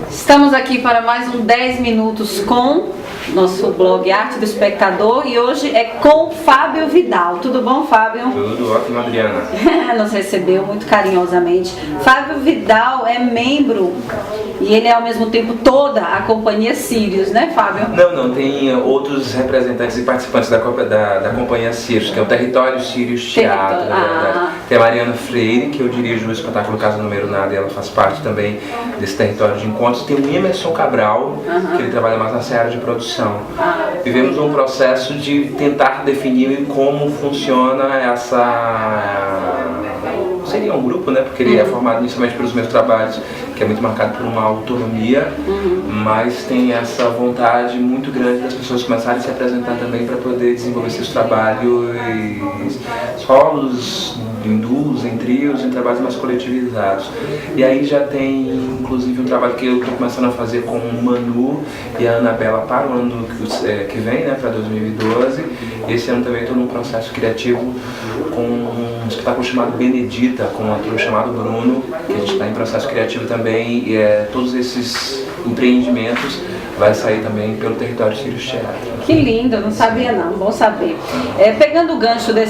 Estamos aqui para mais um 10 minutos com nosso blog Arte do Espectador e hoje é com Fábio Vidal. Tudo bom, Fábio? Tudo ótimo, Adriana. Nos recebeu muito carinhosamente. Fábio Vidal é membro e ele é ao mesmo tempo toda a companhia Sirius, né, Fábio? Não, tem outros representantes e participantes da companhia Sirius, que é o Território Sirius Teatro, na verdade. Tem a Mariana Freire, que eu dirijo o espetáculo Casa Número Nada, e ela faz parte também desse território de encontros. Tem o Emerson Cabral, que ele trabalha mais nessa área de produção. Vivemos um processo de tentar definir como funciona seria um grupo, né? Porque ele é formado inicialmente pelos meus trabalhos, que é muito marcado por uma autonomia, mas tem essa vontade muito grande das pessoas começarem a se apresentar também para poder desenvolver seus trabalhos solos, em duos, em trios, em trabalhos mais coletivizados. E aí já tem inclusive um trabalho que eu estou começando a fazer com o Manu e a Anabela para o ano que vem, né, para 2012. Esse ano também estou num processo criativo com um espetáculo chamado Benedita, com um ator chamado Bruno, que a gente está em processo criativo também, e todos esses empreendimentos vai sair também pelo Território Sirius Teatro. Que lindo, não sabia não, bom saber. Pegando o gancho do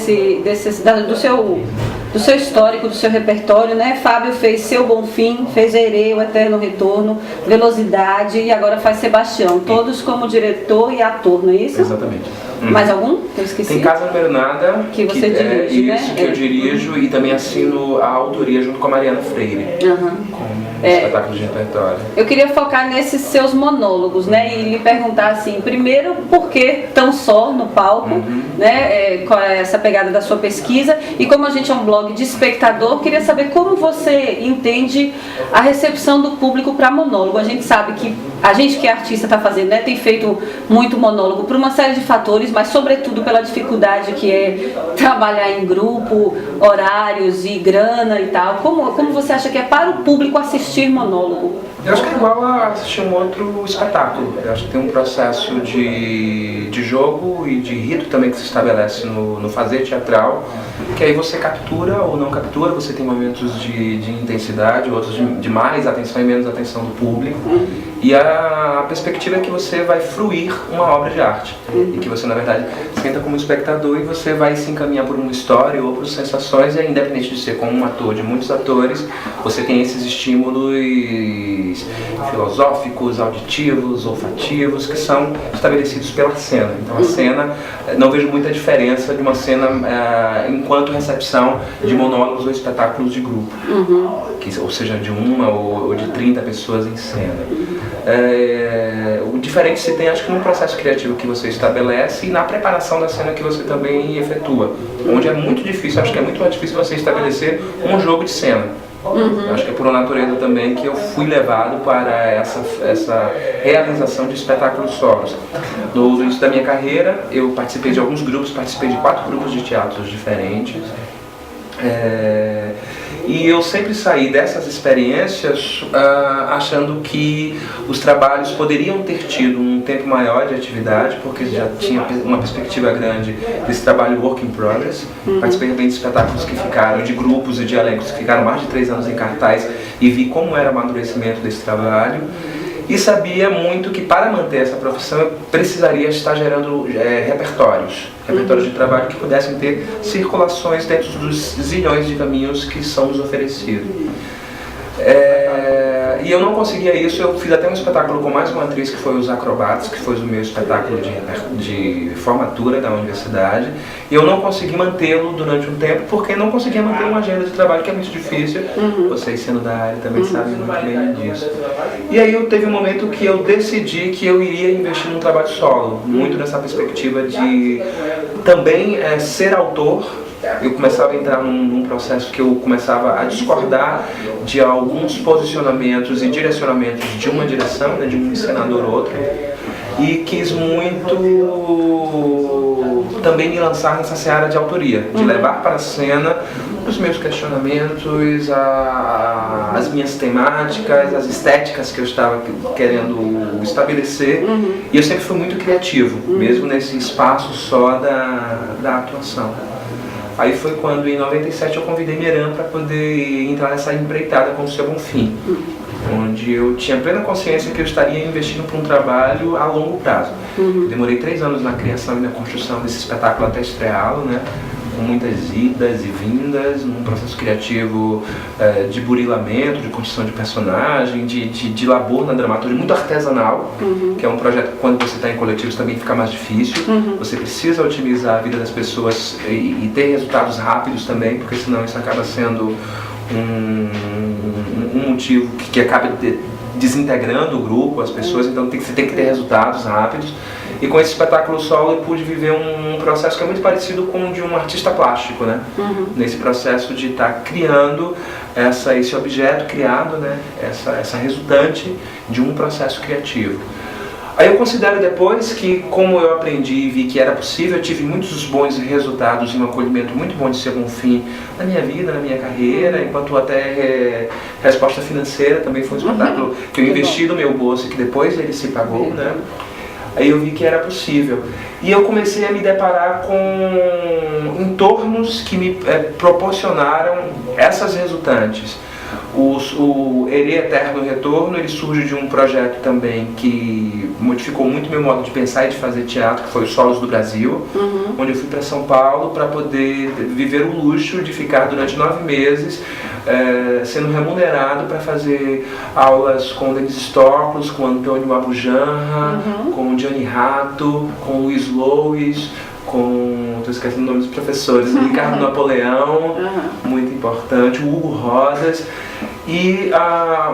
seu histórico, do seu repertório, né? Fábio fez Seu Bom Fim, fez Herê, O Eterno Retorno, Velocidade e agora faz Sebastião, todos como diretor e ator, não é isso? Exatamente. Mais algum? Eu esqueci. Tem Casa Número Nada, que você dirige, né? Isso, que eu dirijo e também assino a autoria junto com a Mariana Freire, com espetáculo de repertório. Eu queria focar nesses seus monólogos, né? E lhe perguntar assim, primeiro, por que tão só no palco, né? Qual é essa pegada da sua pesquisa? E como a gente é um blog de espectador, queria saber como você entende a recepção do público para monólogo. A gente sabe que a gente que é artista está fazendo, né? Tem feito muito monólogo por uma série de fatores, mas sobretudo pela dificuldade que é trabalhar em grupo, horários e grana e tal. Como você acha que é para o público assistir monólogo? Eu acho que é igual a assistir um outro espetáculo. Eu acho que tem um processo de jogo e de rito também que se estabelece no fazer teatral, que aí você captura ou não captura, você tem momentos de intensidade, outros de mais atenção e menos atenção do público. E a perspectiva é que você vai fruir uma obra de arte. E que você, na verdade, senta como espectador e você vai se encaminhar por uma história ou por sensações, e aí, independente de ser como um ator de muitos atores, você tem esses estímulos filosóficos, auditivos, olfativos, que são estabelecidos pela cena. Então a cena, não vejo muita diferença de uma cena enquanto recepção de monólogos ou espetáculos de grupo, ou seja, de uma ou de 30 pessoas em cena. O diferente se tem, acho que no processo criativo que você estabelece e na preparação da cena que você também efetua, onde é muito difícil, acho que é muito mais difícil você estabelecer um jogo de cena. Acho que é por uma natureza também que eu fui levado para essa realização de espetáculos solos. No início da minha carreira, eu participei de alguns grupos, participei de 4 grupos de teatros diferentes. E eu sempre saí dessas experiências achando que os trabalhos poderiam ter tido um tempo maior de atividade, porque já tinha uma perspectiva grande desse trabalho work in progress. Participei também de espetáculos que ficaram, de grupos e de elencos que ficaram mais de 3 anos em cartaz e vi como era o amadurecimento desse trabalho. E sabia muito que para manter essa profissão eu precisaria estar gerando repertórios de trabalho que pudessem ter circulações dentro dos zilhões de caminhos que são nos oferecidos. E eu não conseguia isso. Eu fiz até um espetáculo com mais uma atriz, que foi Os Acrobatas, que foi o meu espetáculo de formatura da universidade, e eu não consegui mantê-lo durante um tempo, porque não conseguia manter uma agenda de trabalho que é muito difícil. Vocês, sendo da área, também sabem muito bem disso. E aí teve um momento que eu decidi que eu iria investir num trabalho solo, muito nessa perspectiva de também ser autor. Eu começava a entrar num processo que eu começava a discordar de alguns posicionamentos e direcionamentos de uma direção, né, de um encenador ou outro, e quis muito também me lançar nessa seara de autoria, de levar para a cena os meus questionamentos, as minhas temáticas, as estéticas que eu estava querendo estabelecer. E eu sempre fui muito criativo, mesmo nesse espaço só da atuação. Aí foi quando, em 97, eu convidei Miran para poder entrar nessa empreitada com o Seu Bonfim, onde eu tinha plena consciência que eu estaria investindo para um trabalho a longo prazo. Demorei 3 anos na criação e na construção desse espetáculo até estreá-lo, né? Com muitas idas e vindas, num processo criativo de burilamento, de construção de personagem, de labor na dramaturgia, muito artesanal, que é um projeto que quando você está em coletivos também fica mais difícil. Você precisa otimizar a vida das pessoas e ter resultados rápidos também, porque senão isso acaba sendo um motivo que acaba desintegrando o grupo, as pessoas, então você tem que ter resultados rápidos. E com esse espetáculo solo eu pude viver um processo que é muito parecido com o de um artista plástico, né? Nesse processo de estar criando esse objeto criado, né? Essa resultante de um processo criativo. Aí eu considero depois que, como eu aprendi e vi que era possível, eu tive muitos bons resultados e um acolhimento muito bom de Seu Bonfim na minha vida, na minha carreira, enquanto até resposta financeira também foi um espetáculo que eu investi no meu bolso e que depois ele se pagou, né? Aí eu vi que era possível. E eu comecei a me deparar com entornos que me proporcionaram essas resultantes. O Herê Eterno Retorno, ele surge de um projeto também que modificou muito meu modo de pensar e de fazer teatro, que foi o Solos do Brasil, onde eu fui para São Paulo para poder viver o luxo de ficar durante 9 meses sendo remunerado para fazer aulas com Denis Stoklos, com Antônio Abujanra, com Gianni Rato, com Luiz Lois, estou esquecendo o nome dos professores, Ricardo Napoleão, muito importante, o Hugo Rosas. E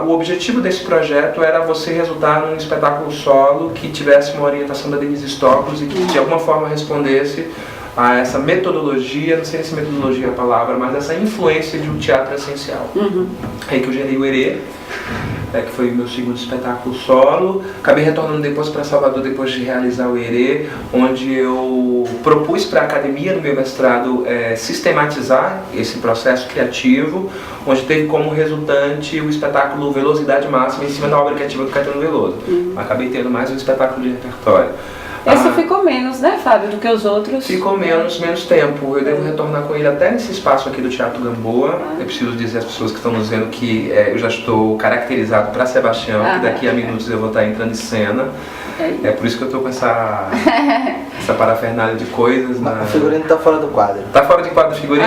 o objetivo desse projeto era você resultar num espetáculo solo que tivesse uma orientação da Denise Stoklos e que de alguma forma respondesse a essa metodologia, não sei se metodologia é a palavra, mas essa influência de um teatro essencial. Aí que eu gerei o Herê, que foi o meu segundo espetáculo solo. Acabei retornando depois para Salvador depois de realizar o Herê, onde eu propus para a academia do meu mestrado sistematizar esse processo criativo, onde teve como resultante o espetáculo Velocidade Máxima em cima da obra criativa do Caetano Veloso. Acabei tendo mais um espetáculo de repertório. Esse ficou menos, né, Fábio, do que os outros? Ficou menos tempo. Eu devo retornar com ele até nesse espaço aqui do Teatro Gamboa. Eu preciso dizer às pessoas que estão nos vendo que eu já estou caracterizado para Sebastião, que daqui a minutos eu vou estar entrando em cena. É por isso que eu estou com essa parafernália de coisas. O figurino está fora do quadro. Está fora de quadro o figurino?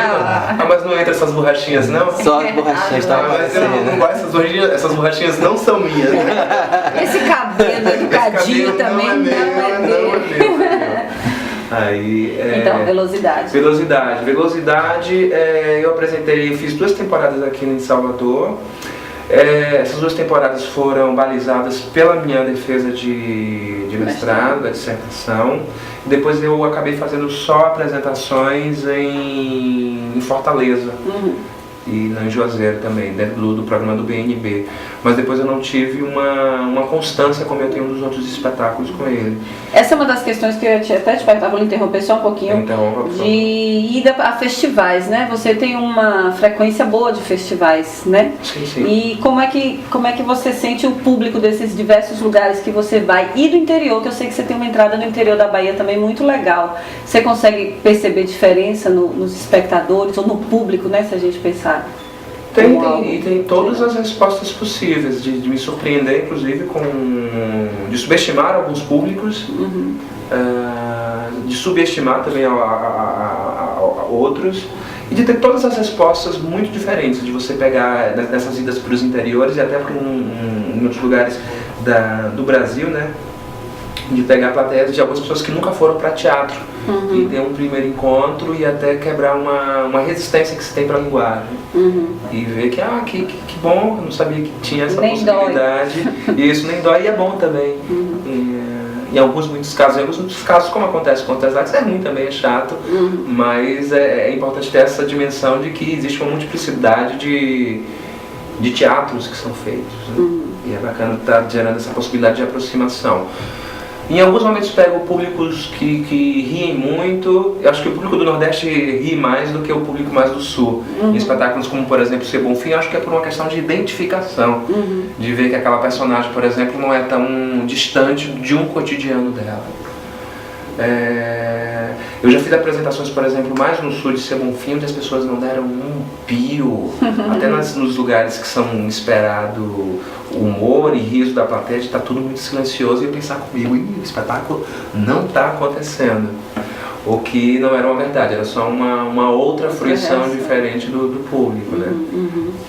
Mas não entra essas borrachinhas, não? Só as borrachinhas estão aparecendo. Mas eu não gosto, essas borrachinhas não são minhas. Esse cabelo educadinho também não é dele. Aí, então, Velocidade. Velocidade, eu apresentei, fiz 2 temporadas aqui em Salvador. Essas 2 temporadas foram balizadas pela minha defesa de mestrado, da dissertação. Depois eu acabei fazendo só apresentações em Fortaleza. E em Juazeiro também, dentro do programa do BNB. Mas depois eu não tive uma constância como eu tenho nos outros espetáculos com ele. Essa é uma das questões que eu ia até te perguntar, vou interromper só um pouquinho, de ida a festivais, né? Você tem uma frequência boa de festivais, né? Sim. E como é que você sente o público desses diversos lugares que você vai? E do interior, que eu sei que você tem uma entrada no interior da Bahia também muito legal. Você consegue perceber diferença nos espectadores ou no público, né? Se a gente pensar. Tem todas as respostas possíveis, de me surpreender, inclusive, de subestimar alguns públicos, de subestimar também a outros, e de ter todas as respostas muito diferentes, de você pegar nessas idas para os interiores e até em outros lugares do Brasil, né? De pegar plateias de algumas pessoas que nunca foram para teatro e ter um primeiro encontro e até quebrar uma resistência que se tem para a linguagem e ver que bom, eu não sabia que tinha essa possibilidade e isso nem dói e é bom também. Em alguns muitos casos, como acontece com outras artes, é ruim também, é chato, mas é importante ter essa dimensão de que existe uma multiplicidade de teatros que são feitos, né? E é bacana estar gerando essa possibilidade de aproximação. Em alguns momentos pego públicos que riem muito. Eu acho que o público do Nordeste ri mais do que o público mais do Sul. Em espetáculos como, por exemplo, Seu Bonfim, acho que é por uma questão de identificação. De ver que aquela personagem, por exemplo, não é tão distante de um cotidiano dela. Eu já fiz apresentações, por exemplo, mais no sul de Ser Bonfim, onde as pessoas não deram um pio, até nos lugares que são esperado o humor e riso da plateia, está tudo muito silencioso, e eu pensar comigo, o espetáculo não está acontecendo. O que não era uma verdade, era só uma outra fruição diferente do público, né?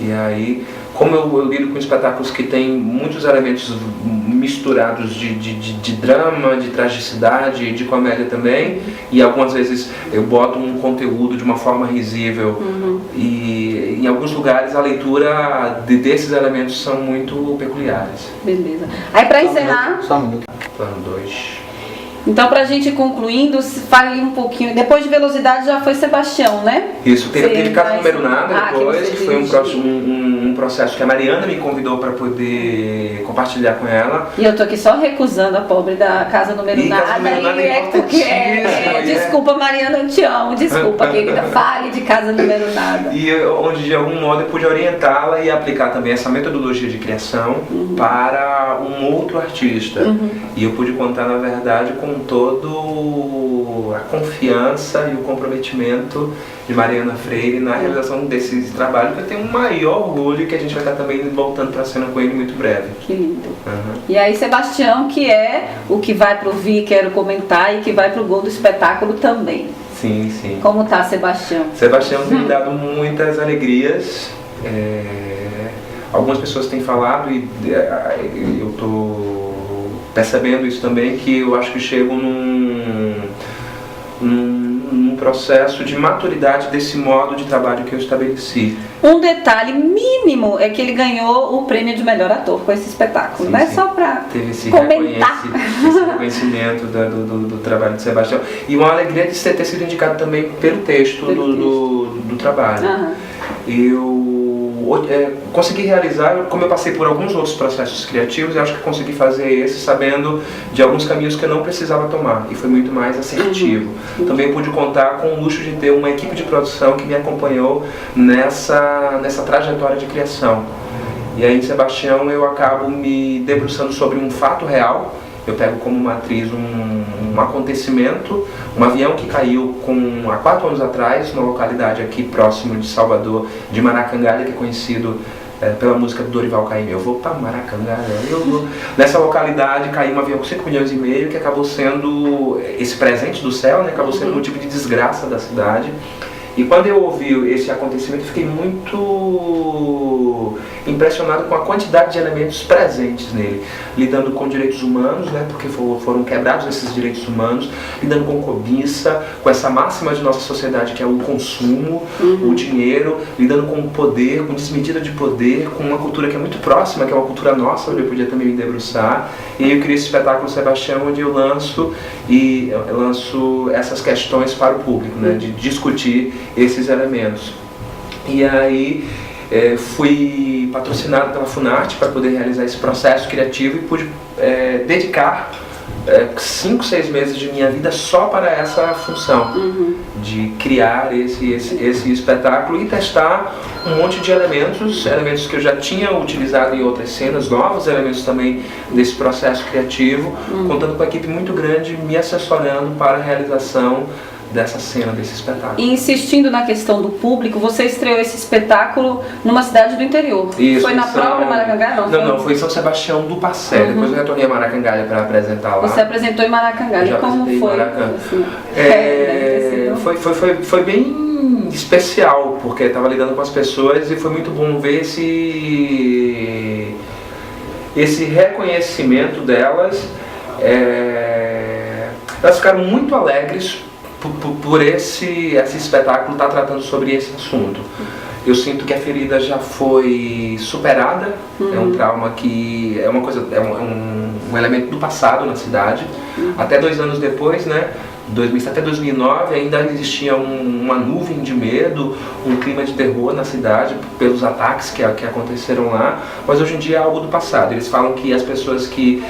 E aí, como eu lido com espetáculos que tem muitos elementos misturados de drama, de tragicidade, de comédia também, e algumas vezes eu boto um conteúdo de uma forma risível, e em alguns lugares a leitura desses elementos são muito peculiares. Beleza. Aí para encerrar... Só um minuto. Plano 2. Então, pra gente ir concluindo, fale um pouquinho. Depois de Velocidade já foi Sebastião, né? Isso, teve Casa Número Nada depois, que foi um processo que a Mariana me convidou para poder compartilhar com ela. E eu tô aqui só recusando a pobre da Casa Número Nada. Casa Número Nada é porque desculpa, Mariana, eu te amo. Desculpa, querida, fale de Casa Número Nada. E onde de algum modo eu pude orientá-la e aplicar também essa metodologia de criação para um outro artista. E eu pude contar, na verdade, com todo a confiança e o comprometimento de Mariana Freire na realização desse trabalho, que eu tenho um maior orgulho, que a gente vai estar também voltando para a cena com ele muito breve. Que lindo. E aí Sebastião, que é o que vai pro Vi, quero comentar, e que vai pro Gol do Espetáculo também. Sim, sim. Como tá, Sebastião? Sebastião tem me dado muitas alegrias. Algumas pessoas têm falado, e eu estou percebendo isso também, que eu acho que chego num processo de maturidade desse modo de trabalho que eu estabeleci. Um detalhe mínimo é que ele ganhou o prêmio de melhor ator com esse espetáculo, né? Só para comentar. Esse reconhecimento do trabalho de Sebastião. E uma alegria de ter sido indicado também pelo texto do trabalho. Eu consegui realizar, como eu passei por alguns outros processos criativos, eu acho que consegui fazer esse sabendo de alguns caminhos que eu não precisava tomar, e foi muito mais assertivo. Também pude contar com o luxo de ter uma equipe de produção que me acompanhou nessa trajetória de criação. E aí em Sebastião eu acabo me debruçando sobre um fato real. Eu pego como matriz um acontecimento, um avião que caiu há 4 anos atrás, numa localidade aqui próximo de Salvador, de Maracangalha, que é conhecido pela música do Dorival Caymmi. Eu vou para Maracangalha, eu vou. Nessa localidade caiu um avião com 5,5 milhões, que acabou sendo, esse presente do céu, né, acabou sendo um tipo de desgraça da cidade. E quando eu ouvi esse acontecimento, eu fiquei muito impressionado com a quantidade de elementos presentes nele, lidando com direitos humanos, né, porque foram quebrados esses direitos humanos, lidando com cobiça, com essa máxima de nossa sociedade que é o consumo, o dinheiro, lidando com o poder, com desmedida de poder, com uma cultura que é muito próxima, que é uma cultura nossa, onde eu podia também me debruçar. E aí eu criei esse espetáculo Sebastião, onde eu lanço essas questões para o público, né, de discutir esses elementos. E aí fui patrocinado pela Funarte para poder realizar esse processo criativo, e pude dedicar 5, 6 meses de minha vida só para essa função, de criar esse espetáculo e testar um monte de elementos que eu já tinha utilizado em outras cenas, novos elementos também desse processo criativo, contando com uma equipe muito grande me assessorando para a realização dessa cena, desse espetáculo. E insistindo na questão do público, você estreou esse espetáculo numa cidade do interior. Isso, foi na própria Maracangalha? Não, foi em São Sebastião do Passé. Depois eu retornei a Maracangalha para apresentar lá. Você apresentou em Maracangalha. Como foi? Foi bem especial, porque estava lidando com as pessoas, e foi muito bom ver esse reconhecimento delas. Elas ficaram muito alegres por esse espetáculo estar tratando sobre esse assunto. Eu sinto que a ferida já foi superada, é um trauma que é um elemento do passado na cidade. Até 2 anos depois, né, até 2009, ainda existia uma nuvem de medo, um clima de terror na cidade pelos ataques que aconteceram lá, mas hoje em dia é algo do passado. Eles falam que as pessoas que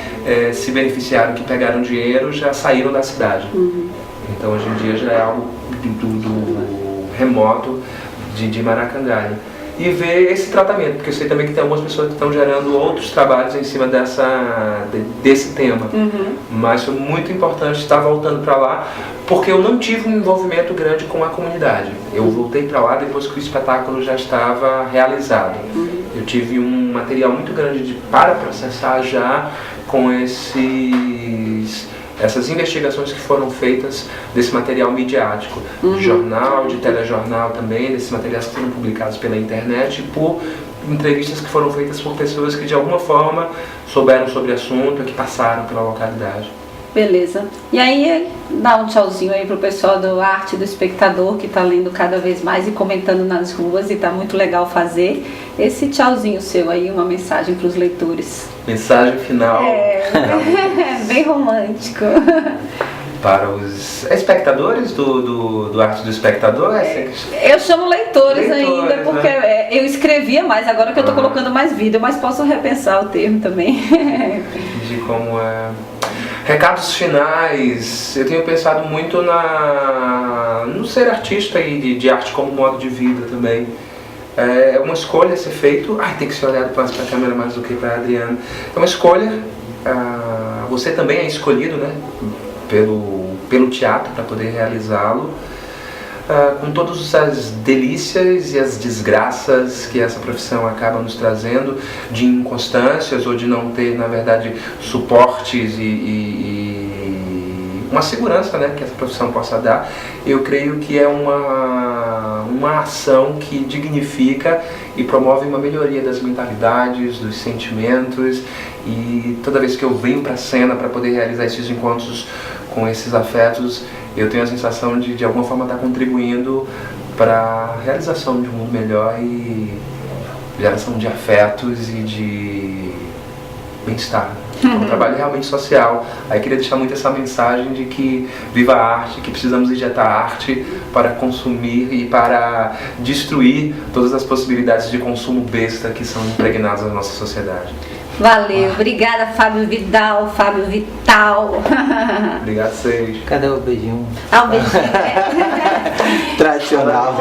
se beneficiaram, que pegaram dinheiro, já saíram da cidade. Então hoje em dia já é algo do remoto de Maracangalha. e ver esse tratamento, porque eu sei também que tem algumas pessoas que estão gerando outros trabalhos em cima desse tema. Mas foi muito importante estar voltando para lá, porque eu não tive um envolvimento grande com a comunidade. Eu voltei para lá depois que o espetáculo já estava realizado. Eu tive um material muito grande para processar já com essas investigações que foram feitas desse material midiático, de jornal, de telejornal também, desses materiais que foram publicados pela internet, por entrevistas que foram feitas por pessoas que de alguma forma souberam sobre o assunto e que passaram pela localidade. Beleza. E aí, dá um tchauzinho aí pro pessoal do Arte do Espectador, que tá lendo cada vez mais e comentando nas ruas, e tá muito legal fazer. Esse tchauzinho seu aí, uma mensagem pros leitores. Mensagem final. Bem romântico. Para os espectadores do Arte do Espectador? Eu chamo leitores ainda, porque né? eu escrevia mais, agora que eu tô colocando mais vida, mas posso repensar o termo também. De como é... Recados finais, eu tenho pensado muito no ser artista e de arte como modo de vida também. É uma escolha a ser feito, tem que ser olhado para a câmera mais do que para a Adriana. É uma escolha, você também é escolhido, né, pelo teatro para poder realizá-lo. Com todas as delícias e as desgraças que essa profissão acaba nos trazendo, de inconstâncias ou de não ter, na verdade, suportes e uma segurança, né, que essa profissão possa dar, eu creio que é uma ação que dignifica e promove uma melhoria das mentalidades, dos sentimentos, e toda vez que eu venho para a cena para poder realizar esses encontros com esses afetos, eu tenho a sensação de alguma forma estar contribuindo para a realização de um mundo melhor e geração de afetos e de bem-estar. É um trabalho realmente social. Aí queria deixar muito essa mensagem de que viva a arte, que precisamos injetar arte para consumir e para destruir todas as possibilidades de consumo besta que são impregnadas na nossa sociedade. Valeu, obrigada Fábio Vidal, Fábio Vital. Obrigado a vocês. Cadê o beijinho? Um beijinho. Tradicional.